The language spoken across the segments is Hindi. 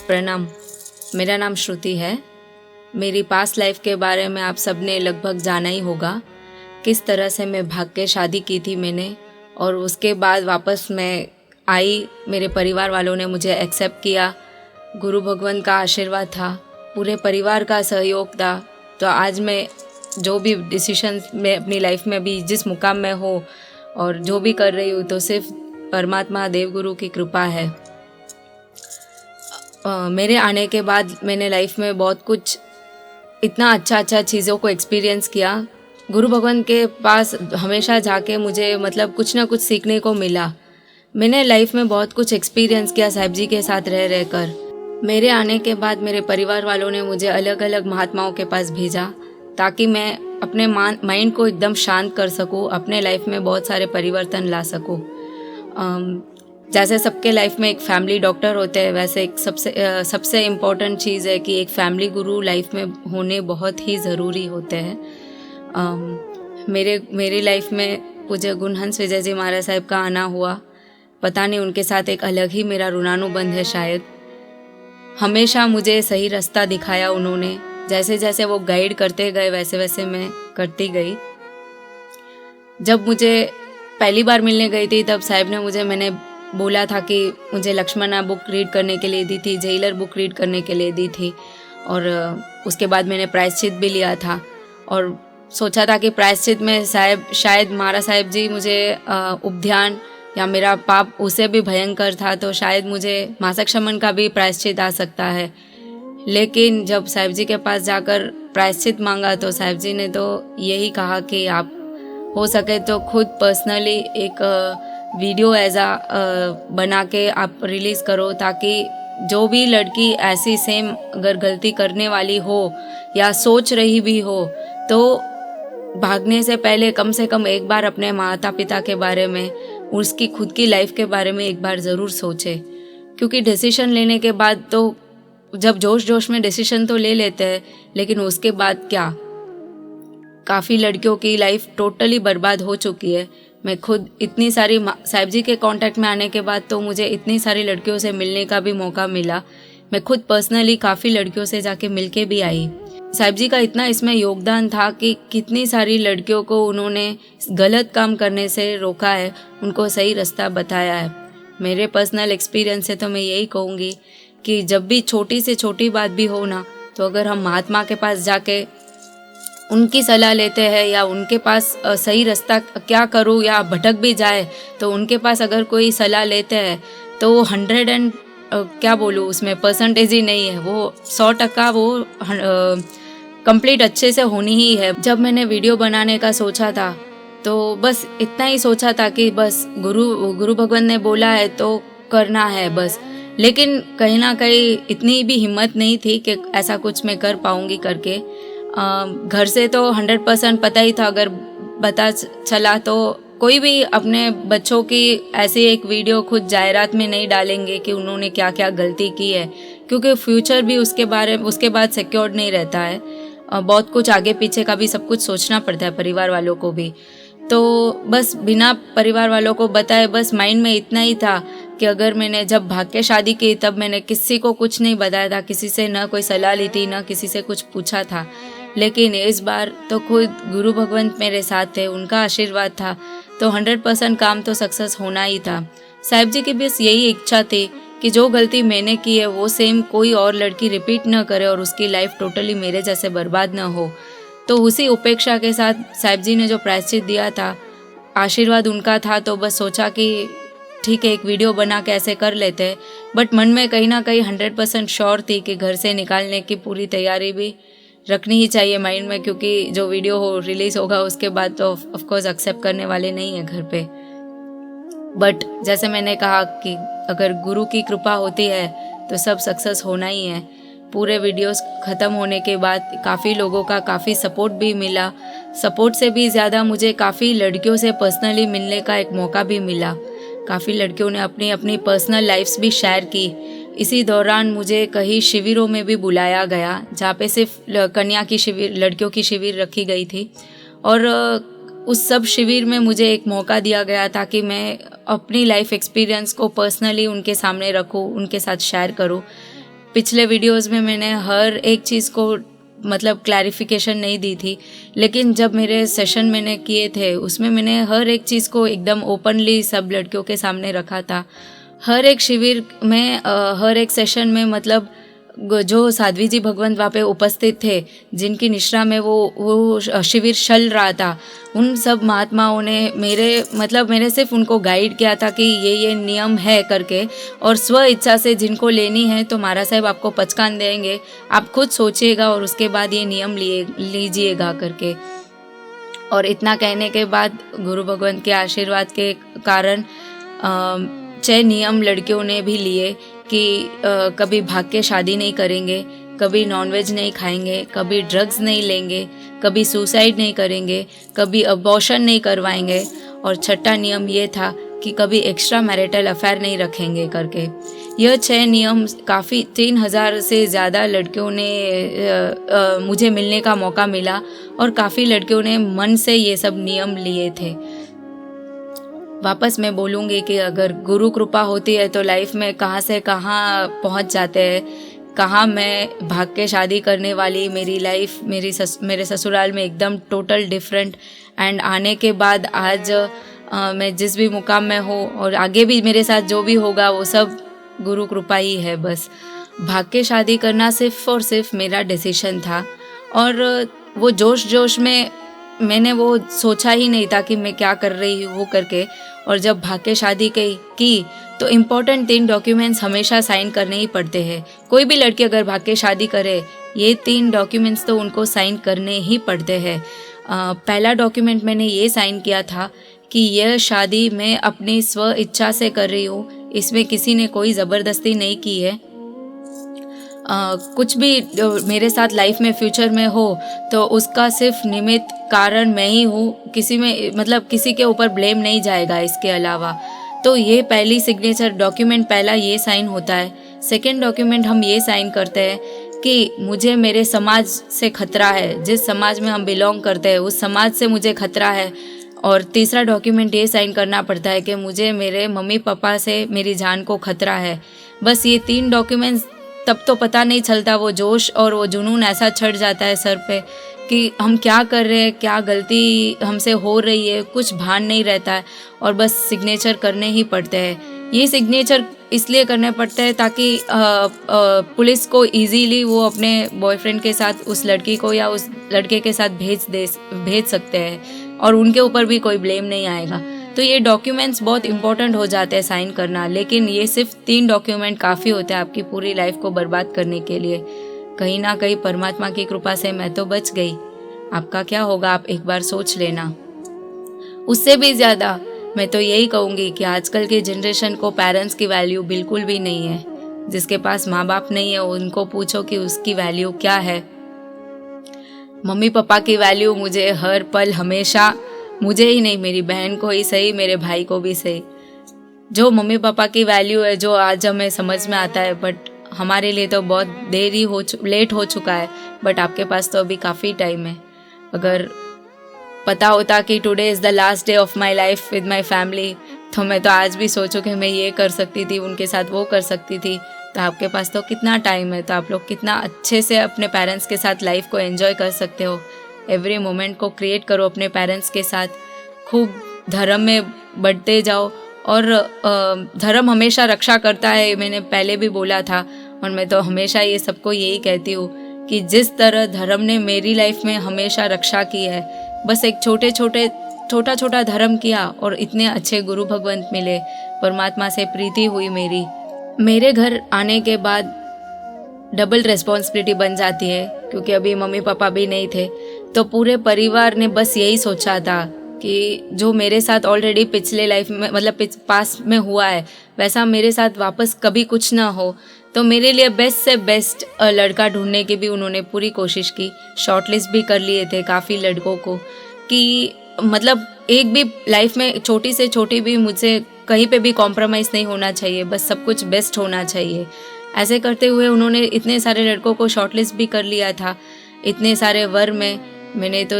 प्रणाम। मेरा नाम श्रुति है। मेरी पास्ट लाइफ के बारे में आप सबने लगभग जाना ही होगा। किस तरह से मैं भाग के शादी की थी मैंने, और उसके बाद वापस मैं आई। मेरे परिवार वालों ने मुझे एक्सेप्ट किया। गुरु भगवान का आशीर्वाद था, पूरे परिवार का सहयोग था। तो आज मैं जो भी डिसीजन में अपनी लाइफ में भी जिस मुकाम में हो और जो भी कर रही हूँ, तो सिर्फ परमात्मा देवगुरु की कृपा है। मेरे आने के बाद मैंने लाइफ में बहुत कुछ इतना अच्छा चीज़ों को एक्सपीरियंस किया। गुरु भगवान के पास हमेशा जाके मुझे कुछ ना कुछ सीखने को मिला। मैंने लाइफ में बहुत कुछ एक्सपीरियंस किया साहिब जी के साथ रह कर। मेरे आने के बाद मेरे परिवार वालों ने मुझे अलग अलग महात्माओं के पास भेजा ताकि मैं अपने माइंड को एकदम शांत कर सकूं, अपने लाइफ में बहुत सारे परिवर्तन ला सकूं। जैसे सबके लाइफ में एक फैमिली डॉक्टर होते हैं, वैसे एक सबसे इम्पोर्टेंट चीज़ है कि एक फैमिली गुरु लाइफ में होने बहुत ही ज़रूरी होते हैं। मेरी लाइफ में पूज्य गुणहंस विजय जी महाराज साहब का आना हुआ। पता नहीं, उनके साथ एक अलग ही मेरा ऋणानुबंध है शायद। हमेशा मुझे सही रास्ता दिखाया उन्होंने। जैसे जैसे वो गाइड करते गए वैसे वैसे मैं करती गई। जब मुझे पहली बार मिलने गई थी तब साहब ने मैंने बोला था कि मुझे लक्ष्मणा बुक रीड करने के लिए दी थी, जेलर बुक रीड करने के लिए दी थी, और उसके बाद मैंने प्रायश्चित भी लिया था और सोचा था कि प्रायश्चित में शायद महाराज साहब जी मुझे उपध्यान या मेरा पाप उसे भी भयंकर था, तो शायद मुझे मासक शमन का भी प्रायश्चित आ सकता है। लेकिन जब साहिब जी के पास जाकर प्रायश्चित मांगा तो साहिब जी ने तो यही कहा कि आप हो सके तो खुद पर्सनली एक वीडियो बना के आप रिलीज़ करो, ताकि जो भी लड़की ऐसी सेम अगर गलती करने वाली हो या सोच रही भी हो, तो भागने से पहले कम से कम एक बार अपने माता पिता के बारे में, उसकी खुद की लाइफ के बारे में एक बार ज़रूर सोचे। क्योंकि डिसीजन लेने के बाद तो जब जोश में डिसीजन तो ले लेते हैं, लेकिन उसके बाद क्या, काफ़ी लड़कियों की लाइफ टोटली बर्बाद हो चुकी है। मैं खुद इतनी सारी साहिब जी के कांटेक्ट में आने के बाद तो मुझे इतनी सारी लड़कियों से मिलने का भी मौका मिला। मैं खुद पर्सनली काफ़ी लड़कियों से जाके मिल के भी आई। साहिब जी का इतना इसमें योगदान था कि कितनी सारी लड़कियों को उन्होंने गलत काम करने से रोका है, उनको सही रास्ता बताया है। मेरे पर्सनल एक्सपीरियंस से तो मैं यही कहूँगी कि जब भी छोटी से छोटी बात भी हो ना, तो अगर हम महात्मा के पास जाके उनकी सलाह लेते हैं या उनके पास सही रास्ता क्या करूँ या भटक भी जाए तो उनके पास अगर कोई सलाह लेते हैं तो वो 100 क्या बोलूँ, उसमें परसेंटेज ही नहीं है, वो 100% वो कंप्लीट अच्छे से होनी ही है। जब मैंने वीडियो बनाने का सोचा था तो बस इतना ही सोचा था कि बस गुरु भगवान ने बोला है तो करना है बस। लेकिन कहीं ना कहीं इतनी भी हिम्मत नहीं थी कि ऐसा कुछ मैं कर पाऊँगी करके। घर से तो 100% पता ही था, अगर पता चला तो कोई भी अपने बच्चों की ऐसी एक वीडियो खुद जायरात में नहीं डालेंगे कि उन्होंने क्या क्या गलती की है, क्योंकि फ्यूचर भी उसके बाद सिक्योर्ड नहीं रहता है। बहुत कुछ आगे पीछे का भी सब कुछ सोचना पड़ता है परिवार वालों को भी। तो बस बिना परिवार वालों को बताए बस माइंड में इतना ही था कि अगर मैंने जब भाग के शादी की तब मैंने किसी को कुछ नहीं बताया था, किसी से ना कोई सलाह ली थी, ना किसी से कुछ पूछा था। लेकिन इस बार तो खुद गुरु भगवंत मेरे साथ थे, उनका आशीर्वाद था, तो 100% काम तो सक्सेस होना ही था। साहिब जी की बस यही इच्छा थी कि जो गलती मैंने की है वो सेम कोई और लड़की रिपीट न करे और उसकी लाइफ टोटली मेरे जैसे बर्बाद न हो। तो उसी उपेक्षा के साथ साहिब जी ने जो प्रायश्चित दिया था, आशीर्वाद उनका था, तो बस सोचा कि ठीक है एक वीडियो बना के ऐसे कर लेते हैं। बट मन में कहीं ना कहीं 100% श्योर थी कि घर से निकालने की पूरी तैयारी भी रखनी ही चाहिए माइंड में, क्योंकि जो वीडियो रिलीज़ होगा उसके बाद तो ऑफकोर्स एक्सेप्ट करने वाले नहीं है घर पे। बट जैसे मैंने कहा कि अगर गुरु की कृपा होती है तो सब सक्सेस होना ही है। पूरे वीडियोस ख़त्म होने के बाद काफ़ी लोगों का काफ़ी सपोर्ट भी मिला। सपोर्ट से भी ज़्यादा मुझे काफ़ी लड़कियों से पर्सनली मिलने का एक मौका भी मिला। काफ़ी लड़कियों ने अपनी अपनी पर्सनल लाइफ्स भी शेयर की। इसी दौरान मुझे कई शिविरों में भी बुलाया गया जहाँ पे सिर्फ कन्या की शिविर, लड़कियों की शिविर रखी गई थी, और उस सब शिविर में मुझे एक मौका दिया गया ताकि मैं अपनी लाइफ एक्सपीरियंस को पर्सनली उनके सामने रखूँ, उनके साथ शेयर करूँ। पिछले वीडियोस में मैंने हर एक चीज़ को मतलब क्लैरिफिकेशन नहीं दी थी, लेकिन जब मेरे सेशन मैंने किए थे उसमें मैंने हर एक चीज़ को एकदम ओपनली सब लड़कियों के सामने रखा था। हर एक शिविर में हर एक सेशन में मतलब जो साध्वी जी भगवंत वहाँ पे उपस्थित थे, जिनकी निश्रा में वो शिविर चल रहा था, उन सब महात्माओं ने मैंने सिर्फ उनको गाइड किया था कि ये नियम है करके, और स्व इच्छा से जिनको लेनी है तो महाराज साहब आपको पचकान देंगे, आप खुद सोचिएगा और उसके बाद ये नियम लीजिएगा करके। और इतना कहने के बाद गुरु भगवंत के आशीर्वाद के कारण 6 नियम लड़कियों ने भी लिए कि कभी भाग के शादी नहीं करेंगे, कभी नॉनवेज नहीं खाएंगे, कभी ड्रग्स नहीं लेंगे, कभी सुसाइड नहीं करेंगे, कभी अबॉर्शन नहीं करवाएंगे, और छठा नियम ये था कि कभी एक्स्ट्रा मैरिटल अफेयर नहीं रखेंगे करके। यह 6 नियम काफ़ी 3000 से ज़्यादा लड़कियों ने मुझे मिलने का मौका मिला, और काफ़ी लड़कियों ने मन से ये सब नियम लिए थे। वापस मैं बोलूँगी कि अगर गुरु कृपा होती है तो लाइफ में कहाँ से कहाँ पहुँच जाते हैं। कहाँ मैं भाग के शादी करने वाली मेरी लाइफ मेरे ससुराल में एकदम टोटल डिफरेंट, एंड आने के बाद आज मैं जिस भी मुकाम में हूँ और आगे भी मेरे साथ जो भी होगा वो सब गुरु कृपा ही है। बस भाग के शादी करना सिर्फ और सिर्फ मेरा डिसीजन था, और वो जोश में मैंने वो सोचा ही नहीं था कि मैं क्या कर रही हूँ वो करके। और जब भाग के शादी की तो इम्पोर्टेंट 3 डॉक्यूमेंट्स हमेशा साइन करने ही पड़ते हैं। कोई भी लड़की अगर भाग के शादी करे, ये 3 डॉक्यूमेंट्स तो उनको साइन करने ही पड़ते हैं। पहला डॉक्यूमेंट मैंने ये साइन किया था कि यह शादी मैं अपनी स्व इच्छा से कर रही हूँ, इसमें किसी ने कोई ज़बरदस्ती नहीं की है। कुछ भी मेरे साथ लाइफ में फ्यूचर में हो तो उसका सिर्फ निमित्त कारण मैं ही हूँ, किसी के ऊपर ब्लेम नहीं जाएगा इसके अलावा। तो ये पहली सिग्नेचर डॉक्यूमेंट पहला ये साइन होता है। सेकंड डॉक्यूमेंट हम ये साइन करते हैं कि मुझे मेरे समाज से खतरा है, जिस समाज में हम बिलोंग करते हैं उस समाज से मुझे खतरा है। और तीसरा डॉक्यूमेंट ये साइन करना पड़ता है कि मुझे मेरे मम्मी पापा से मेरी जान को खतरा है। बस ये 3 डॉक्यूमेंट्स, तब तो पता नहीं चलता, वो जोश और वो जुनून ऐसा चढ़ जाता है सर पे कि हम क्या कर रहे हैं, क्या गलती हमसे हो रही है, कुछ भान नहीं रहता है, और बस सिग्नेचर करने ही पड़ते हैं। ये सिग्नेचर इसलिए करने पड़ते हैं ताकि पुलिस को इजीली वो अपने बॉयफ्रेंड के साथ उस लड़की को या उस लड़के के साथ भेज सकते हैं, और उनके ऊपर भी कोई ब्लेम नहीं आएगा। तो ये डॉक्यूमेंट्स बहुत इंपॉर्टेंट हो जाते हैं साइन करना, लेकिन ये सिर्फ 3 डॉक्यूमेंट काफ़ी होते हैं आपकी पूरी लाइफ को बर्बाद करने के लिए। कहीं ना कहीं परमात्मा की कृपा से मैं तो बच गई। आपका क्या होगा आप एक बार सोच लेना। उससे भी ज़्यादा मैं तो यही कहूँगी कि आजकल के जनरेशन को पेरेंट्स की वैल्यू बिल्कुल भी नहीं है। जिसके पास माँ बाप नहीं है उनको पूछो कि उसकी वैल्यू क्या है। मम्मी पापा की वैल्यू मुझे हर पल हमेशा, मुझे ही नहीं मेरी बहन को ही सही, मेरे भाई को भी सही, जो मम्मी पापा की वैल्यू है जो आज हमें समझ में आता है, बट हमारे लिए तो बहुत लेट हो चुका है। बट आपके पास तो अभी काफ़ी टाइम है। अगर पता होता कि today is the last day of my life with my family, तो मैं तो आज भी सोचूं कि मैं ये कर सकती थी, उनके साथ वो कर सकती थी। तो आपके पास तो कितना टाइम है, तो आप लोग कितना अच्छे से अपने पेरेंट्स के साथ लाइफ को एंजॉय कर सकते हो। एवरी मोमेंट को क्रिएट करो अपने पेरेंट्स के साथ, खूब धर्म में बढ़ते जाओ, और धर्म हमेशा रक्षा करता है, मैंने पहले भी बोला था, और मैं तो हमेशा ये सबको यही कहती हूँ कि जिस तरह धर्म ने मेरी लाइफ में हमेशा रक्षा की है, बस एक छोटा छोटा धर्म किया और इतने अच्छे गुरु भगवंत मिले, परमात्मा से प्रीति हुई मेरे घर आने के बाद डबल रिस्पॉन्सिबिलिटी बन जाती है, क्योंकि अभी मम्मी पापा भी नहीं थे। तो पूरे परिवार ने बस यही सोचा था कि जो मेरे साथ ऑलरेडी पिछले लाइफ में पास्ट में हुआ है वैसा मेरे साथ वापस कभी कुछ ना हो। तो मेरे लिए बेस्ट से बेस्ट लड़का ढूंढने की भी उन्होंने पूरी कोशिश की। शॉर्टलिस्ट भी कर लिए थे काफ़ी लड़कों को, कि एक भी लाइफ में छोटी से छोटी भी मुझसे कहीं पे भी कॉम्प्रोमाइज़ नहीं होना चाहिए, बस सब कुछ बेस्ट होना चाहिए। ऐसे करते हुए उन्होंने इतने सारे लड़कों को शॉर्टलिस्ट भी कर लिया था। इतने सारे वर में मैंने तो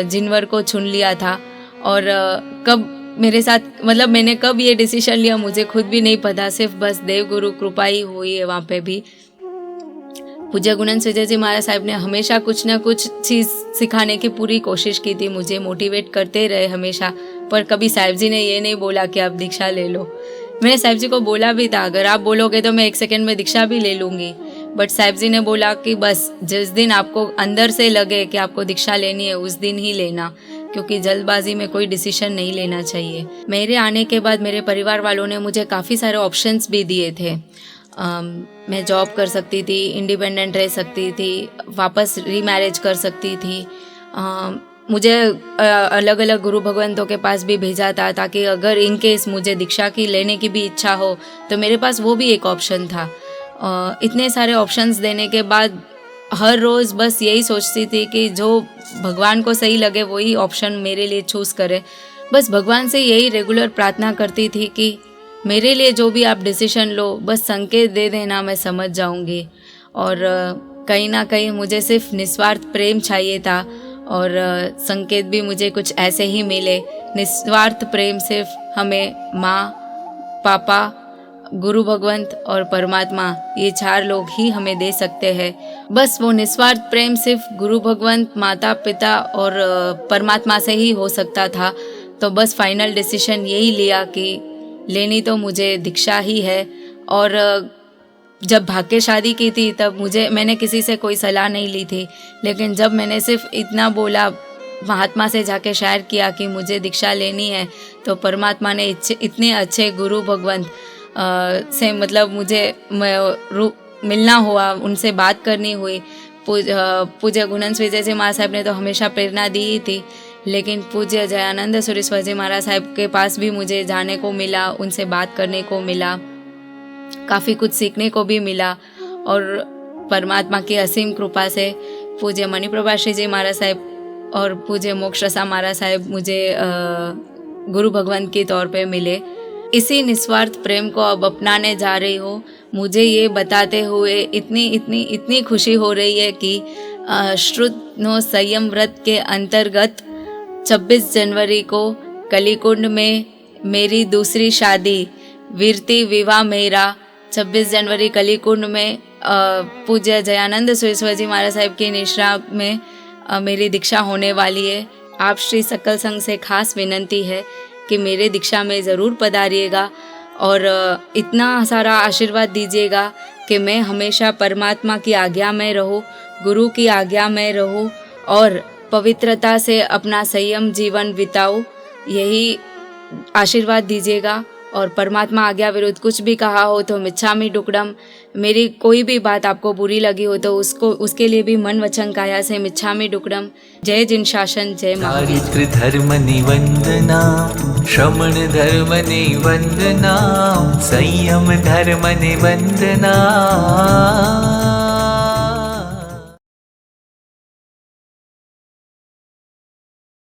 जिनवर को चुन लिया था, और कब मेरे साथ मैंने कब ये डिसीजन लिया मुझे खुद भी नहीं पता, सिर्फ बस देव गुरु कृपा ही हुई है वहाँ पे भी। पूज्य गुणन विजय जी महाराज साहब ने हमेशा कुछ ना कुछ चीज़ सिखाने की पूरी कोशिश की थी, मुझे मोटिवेट करते रहे हमेशा। पर कभी साहिब जी ने ये नहीं बोला कि आप दीक्षा ले लो। मैंने साहिब जी को बोला भी था, अगर आप बोलोगे तो मैं 1 सेकंड में दीक्षा भी ले लूँगी, बट साहिब जी ने बोला कि बस जिस दिन आपको अंदर से लगे कि आपको दीक्षा लेनी है उस दिन ही लेना, क्योंकि जल्दबाजी में कोई डिसीजन नहीं लेना चाहिए। मेरे आने के बाद मेरे परिवार वालों ने मुझे काफ़ी सारे ऑप्शंस भी दिए थे। मैं जॉब कर सकती थी, इंडिपेंडेंट रह सकती थी, वापस रीमैरिज कर सकती थी। मुझे अलग अलग गुरु भगवंतों के पास भी भेजा था, ताकि अगर इन केस मुझे दीक्षा की लेने की भी इच्छा हो तो मेरे पास वो भी एक ऑप्शन था। इतने सारे ऑप्शंस देने के बाद हर रोज़ बस यही सोचती थी कि जो भगवान को सही लगे वही ऑप्शन मेरे लिए चूज़ करे। बस भगवान से यही रेगुलर प्रार्थना करती थी कि मेरे लिए जो भी आप डिसीजन लो बस संकेत दे देना, मैं समझ जाऊंगी। और कहीं ना कहीं मुझे सिर्फ निस्वार्थ प्रेम चाहिए था, और संकेत भी मुझे कुछ ऐसे ही मिले। निस्वार्थ प्रेम सिर्फ हमें माँ, पापा, गुरु भगवंत और परमात्मा, ये 4 लोग ही हमें दे सकते हैं। बस वो निस्वार्थ प्रेम सिर्फ गुरु भगवंत, माता पिता और परमात्मा से ही हो सकता था। तो बस फाइनल डिसीजन यही लिया कि लेनी तो मुझे दीक्षा ही है। और जब भाग्य शादी की थी तब मैंने किसी से कोई सलाह नहीं ली थी, लेकिन जब मैंने सिर्फ इतना बोला, महात्मा से जाके शेयर किया कि मुझे दीक्षा लेनी है, तो परमात्मा ने इतने अच्छे गुरु भगवंत से मतलब मुझे मिलना हुआ, उनसे बात करनी हुई। पूज्य गुणन विजय जी महाराज साहब ने तो हमेशा प्रेरणा दी ही थी, लेकिन पूज्य जयानंद सुरेश्वर जी महाराज साहब के पास भी मुझे जाने को मिला, उनसे बात करने को मिला, काफ़ी कुछ सीखने को भी मिला। और परमात्मा की असीम कृपा से पूज्य मणिप्रभा श्री जी महाराज साहब और पूज्य मोक्षसा महाराज साहब मुझे गुरु भगवंत के तौर पे मिले। इसी निस्वार्थ प्रेम को अब अपनाने जा रही हूँ। मुझे ये बताते हुए इतनी खुशी हो रही है कि श्रुतनो संयम व्रत के अंतर्गत 26 जनवरी को कलीकुंड में मेरी दूसरी शादी, वीरती विवाह मेरा 26 जनवरी कलीकुंड में पूज्य जयानंद सुरेश्वर जी महाराज साहब की निश्रा में मेरी दीक्षा होने वाली है। आप श्री सकल संघ से खास विनंती है कि मेरे दीक्षा में ज़रूर पधारिएगा और इतना सारा आशीर्वाद दीजिएगा कि मैं हमेशा परमात्मा की आज्ञा में रहूँ, गुरु की आज्ञा में रहूँ और पवित्रता से अपना संयम जीवन बिताऊँ। यही आशीर्वाद दीजिएगा। और परमात्मा आज्ञा विरुद्ध कुछ भी कहा हो तो मिच्छामि दुक्कडम। मेरी कोई भी बात आपको बुरी लगी हो तो उसके लिए भी मन वचन काया से मिच्छामि दुक्कडम। जय जिन शासन, जय चारित्र धर्म निवंदना, श्रमण धर्म निवंदना, संयम धर्म निवंदना।